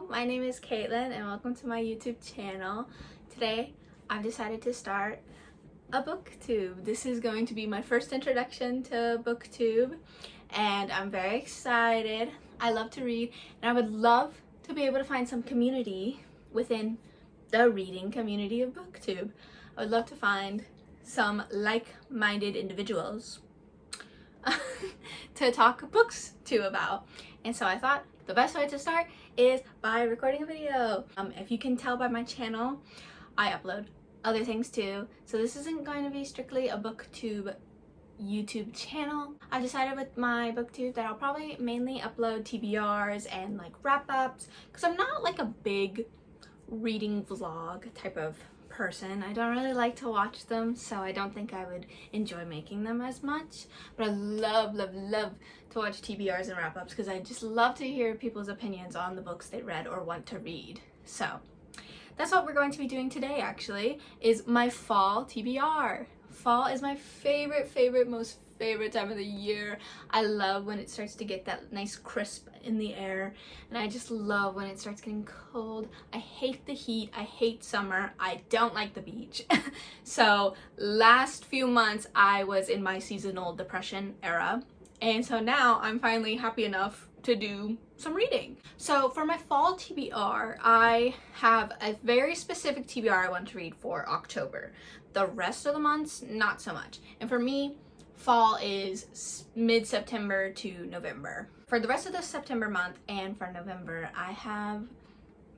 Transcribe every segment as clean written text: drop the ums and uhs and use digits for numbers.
my name is Caitlin and welcome to my YouTube channel. Today I've decided to start a booktube. This is going to be my first introduction to booktube and I'm very excited. I love to read and I would love to be able to find some community within the reading community of booktube. I would love to find some like-minded individuals to talk books to about. And so I thought the best way to start is by recording a video. If you can tell by my channel, I upload other things too. So this isn't going to be strictly a booktube YouTube channel. I decided with my booktube that I'll probably mainly upload TBRs and like wrap-ups because I'm not like a big reading vlog type of person. I don't really like to watch them, so I don't think I would enjoy making them as much, but I love to watch TBRs and wrap-ups because I just love to hear people's opinions on the books they read or want to read. So that's what we're going to be doing today, actually, is my fall TBR. Fall is my most favorite time of the year. I love when it starts to get that nice crisp in the air, and I just love when it starts getting cold. I hate the heat, I hate summer, I don't like the beach. So last few months I was in my seasonal depression era, and so now I'm finally happy enough to do some reading. So for my fall TBR, I have a very specific TBR I want to read for October. The rest of the months, not so much. And for me, fall is mid-September to November. For the rest of the September month and for November, I have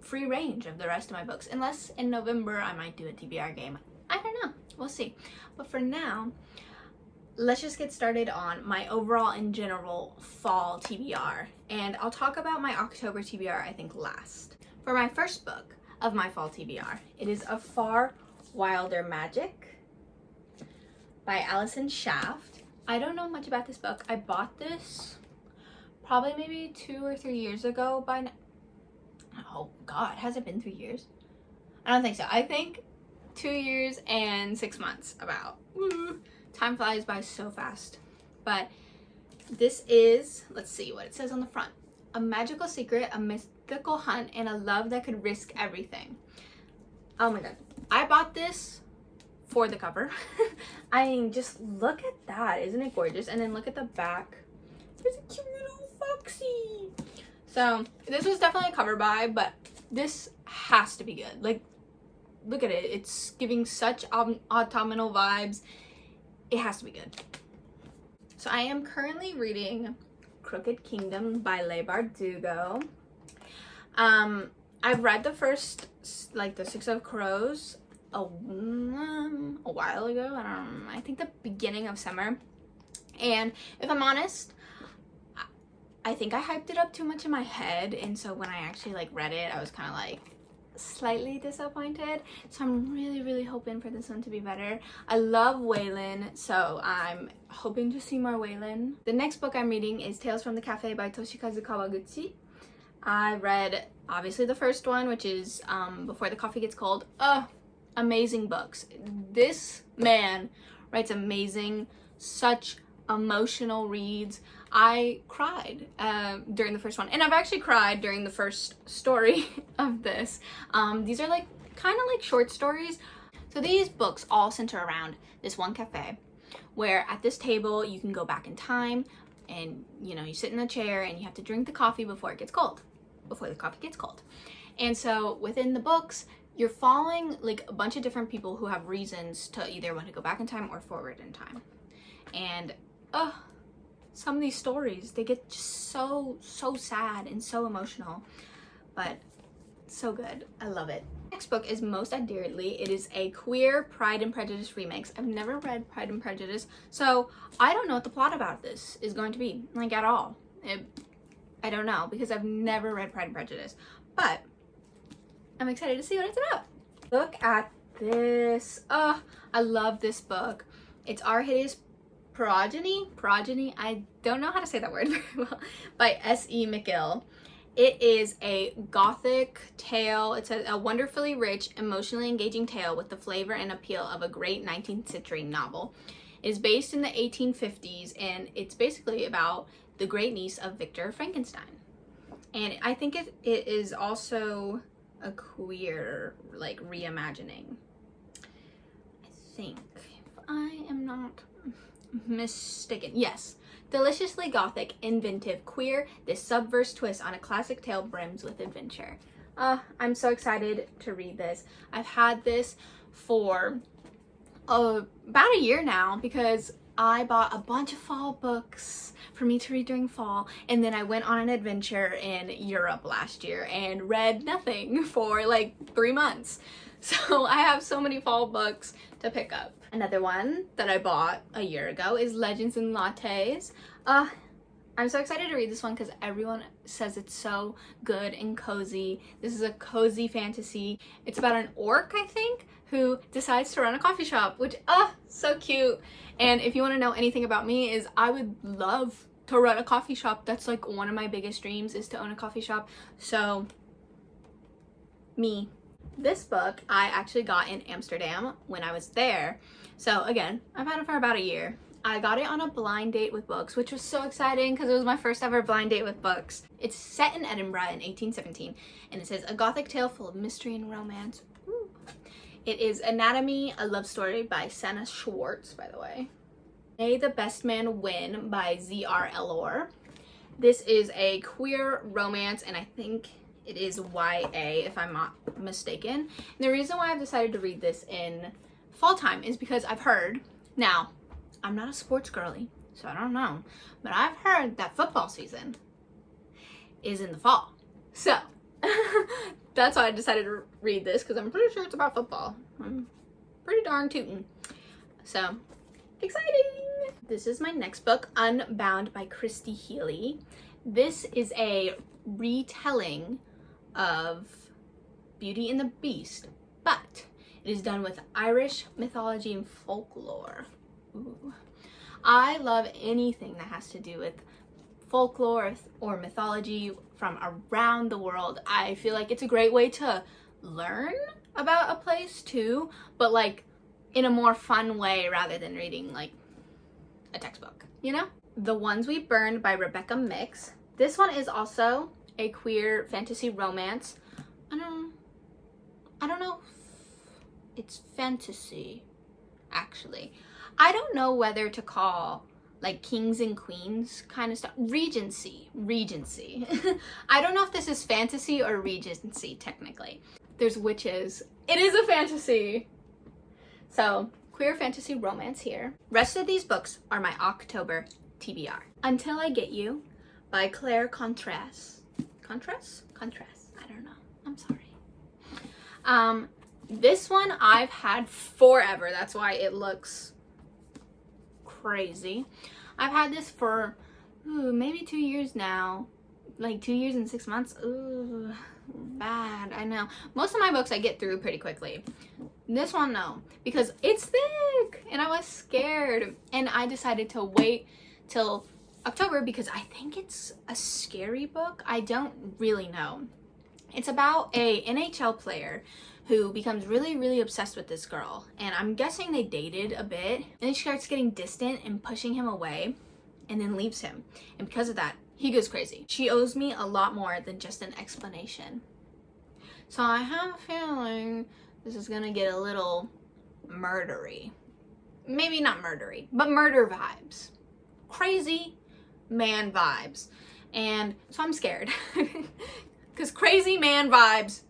free range of the rest of my books. Unless in November I might do a TBR game. I don't know. We'll see. But for now, let's just get started on my overall in general fall TBR. And I'll talk about my October TBR I think last. For my first book of my fall TBR, it is A Far Wilder Magic by Allison Shaft. I don't know much about this book. I bought this probably maybe 2 or 3 years ago by now. Oh god, has it been 3 years? I don't think so. I think 2 years and 6 months about. Time flies by so fast. But this is, let's see what it says on the front. A magical secret, a mythical hunt, and a love that could risk everything. Oh my god. I bought this for the cover. I mean, just look at that. Isn't it gorgeous? And then look at the back. There's a cute little foxy. So this was definitely a cover buy, but this has to be good. Like, look at it. It's giving such autumnal vibes. It has to be good. So I am currently reading Crooked Kingdom by Leigh Bardugo. I've read the first, like, the Six of Crows a while ago. I think the beginning of summer. And if I'm honest, I think I hyped it up too much in my head. And so when I actually, like, read it, I was kind of, like, slightly disappointed. So I'm really hoping for this one to be better. I love Waylon, so I'm hoping to see more Waylon. The next book I'm reading is Tales from the Cafe by Toshikazu Kawaguchi. I read obviously the first one, which is Before the Coffee Gets Cold. Amazing books. This man writes amazing, such emotional reads. I cried during the first one, and I've actually cried during the first story of this. These are like kind of like short stories. So these books all center around this one cafe where at this table you can go back in time and, you know, you sit in a chair and you have to drink the coffee before it gets cold. Before the coffee gets cold. And so within the books, you're following like a bunch of different people who have reasons to either want to go back in time or forward in time. And some of these stories, they get just so sad and so emotional, but so good. I love it. Next book is Most Admiredly. It is a queer Pride and Prejudice remix. I've never read Pride and Prejudice, so I don't know what the plot about this is going to be, like, at all. I don't know, because I've never read Pride and Prejudice, but I'm excited to see what it's about. Look at this. I love this book. It's Our Hideous Progeny, I don't know how to say that word very well, by S.E. McGill. It is a gothic tale. It's a wonderfully rich, emotionally engaging tale with the flavor and appeal of a great 19th century novel. It is based in the 1850s, and it's basically about the great niece of Victor Frankenstein. and I think it is also a queer like reimagining. I think, if I am not mistaken, yes. Deliciously gothic, inventive, queer, this subverse twist on a classic tale brims with adventure. I'm so excited to read this. I've had this for about a year now because I bought a bunch of fall books for me to read during fall, and then I went on an adventure in Europe last year and read nothing for like 3 months. So I have so many fall books to pick up. Another one that I bought a year ago is Legends and Lattes. I'm so excited to read this one because everyone says it's so good and cozy. This is a cozy fantasy. It's about an orc, I think, who decides to run a coffee shop, which, so cute. And if you want to know anything about me, is I would love to run a coffee shop. That's like one of my biggest dreams, is to own a coffee shop. So, me. This book I actually got in Amsterdam when I was there. So again, I've had it for about a year. I got it on a blind date with books, which was so exciting because it was my first ever blind date with books. It's set in Edinburgh in 1817, and it says, a gothic tale full of mystery and romance. Ooh. It is Anatomy, a love story by Senna Schwartz, by the way. May the Best Man Win by Z.R. Elor. This is a queer romance, and I think it is YA, if I'm not mistaken. And the reason why I've decided to read this in fall time is because I've heard, now, I'm not a sports girly, so I don't know, but I've heard that football season is in the fall. So, that's why I decided to read this, because I'm pretty sure it's about football. I'm pretty darn tootin'. So, exciting! This is my next book, Unbound by Christy Healy. This is a retelling of Beauty and the Beast, but it is done with Irish mythology and folklore. Ooh. I love anything that has to do with folklore or mythology from around the world. I feel like it's a great way to learn about a place too, but like in a more fun way rather than reading like a textbook, you know? The Ones We Burned by Rebecca Mix. This one is also a queer fantasy romance. I don't know if it's fantasy, actually. I don't know whether to call like kings and queens kind of stuff. Regency. I don't know if this is fantasy or regency technically. There's witches. It is a fantasy. So, queer fantasy romance here. Rest of these books are my October TBR. Until I Get You by Claire Contras. Contras? I don't know. I'm sorry. This one I've had forever. That's why it looks crazy. I've had this for maybe 2 years now. Like 2 years and 6 months. Ooh, bad. I know. Most of my books I get through pretty quickly. This one, no. Because it's thick. And I was scared. And I decided to wait till October because I think it's a scary book. I don't really know. It's about a NHL player who becomes really, really obsessed with this girl. And I'm guessing they dated a bit. And then she starts getting distant and pushing him away and then leaves him. And because of that, he goes crazy. She owes me a lot more than just an explanation. So I have a feeling this is gonna get a little murdery. Maybe not murdery, but murder vibes. Crazy man vibes. And so I'm scared. Because crazy man vibes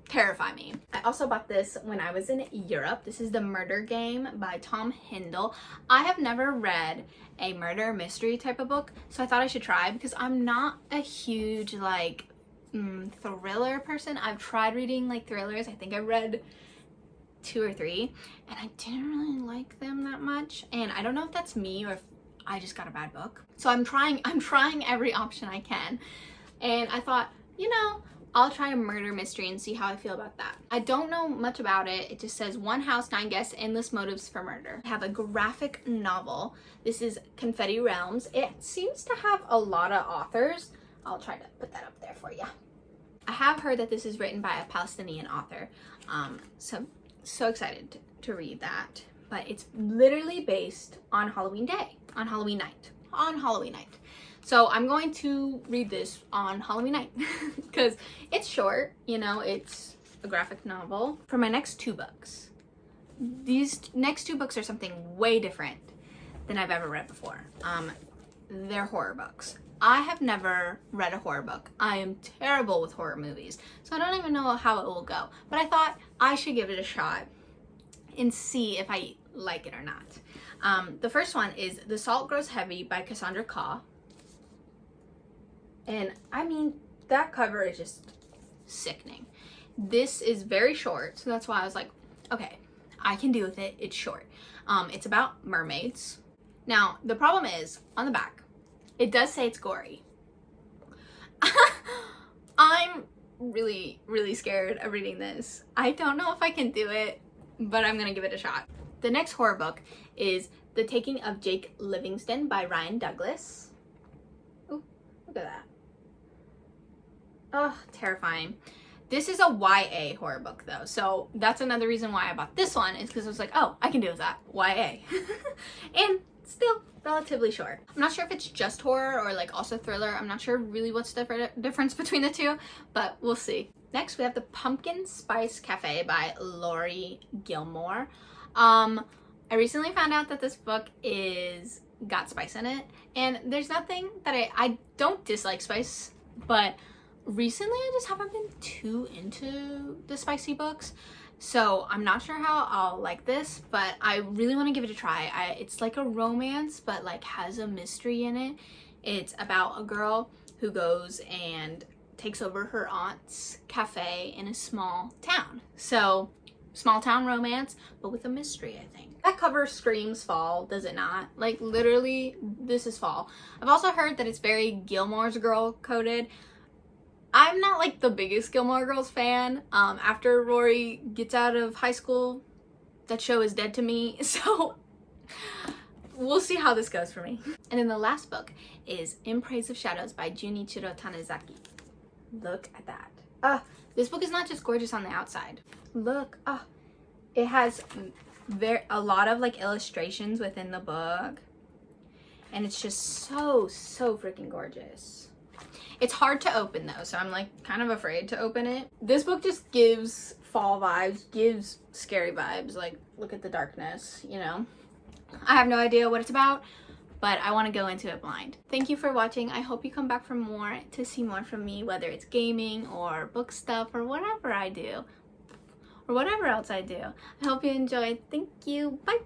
terrify me. I also bought this when I was in Europe. This is The Murder Game by Tom Hindle. I have never read a murder mystery type of book, so I thought I should try because I'm not a huge like thriller person. I've tried reading like thrillers. I think I read 2 or 3 and I didn't really like them that much. And I don't know if that's me or if I just got a bad book. So I'm trying every option I can. And I thought, you know, I'll try a murder mystery and see how I feel about that. I don't know much about it. It just says 1 house, 9 guests, endless motives for murder. I have a graphic novel. This is Confetti Realms. It seems to have a lot of authors. I'll try to put that up there for you. I have heard that this is written by a Palestinian author. So excited to read that. But it's literally based on Halloween Day, on Halloween night. So I'm going to read this on Halloween night because it's short, you know, it's a graphic novel. For my next 2 books, these next 2 books are something way different than I've ever read before. They're horror books. I have never read a horror book. I am terrible with horror movies, so I don't even know how it will go. But I thought I should give it a shot and see if I like it or not. The first one is The Salt Grows Heavy by Cassandra Khaw. And I mean, that cover is just sickening. This is very short, so that's why I was like, okay, I can deal with it. It's short. It's about mermaids. Now, the problem is, on the back, it does say it's gory. I'm really, really scared of reading this. I don't know if I can do it, but I'm gonna give it a shot. The next horror book is The Taking of Jake Livingston by Ryan Douglas. Ooh, look at that. Oh, terrifying. This is a YA horror book though, so that's another reason why I bought this one, is because I was like, oh, I can deal with that, YA. And still relatively short. I'm not sure if it's just horror or like also thriller. I'm not sure really what's the difference between the two, but we'll see. Next we have The Pumpkin Spice Cafe by Lori Gilmore. I recently found out that this book got spice in it, and there's nothing that I don't dislike spice, but recently I just haven't been too into the spicy books, so I'm not sure how I'll like this, but I really want to give it a try. It's like a romance, but like has a mystery in it. It's about a girl who goes and takes over her aunt's cafe in a small town. So small town romance, but with a mystery, I think. That cover screams fall, does it not? Like literally, this is fall. I've also heard that it's very Gilmore's Girl coded. I'm not like the biggest Gilmore Girls fan. After Rory gets out of high school, that show is dead to me. So we'll see how this goes for me. And then the last book is In Praise of Shadows by Junichiro Tanizaki. Look at that. This book is not just gorgeous on the outside. Look, it has a lot of like illustrations within the book. And it's just so freaking gorgeous. It's hard to open though, so I'm like kind of afraid to open it. This book just gives fall vibes, gives scary vibes. Like, look at the darkness, you know? I have no idea what it's about, but I want to go into it blind. Thank you for watching. I hope you come back for more to see more from me, whether it's gaming or book stuff or whatever I do, or whatever else I do. I hope you enjoyed. Thank you. Bye.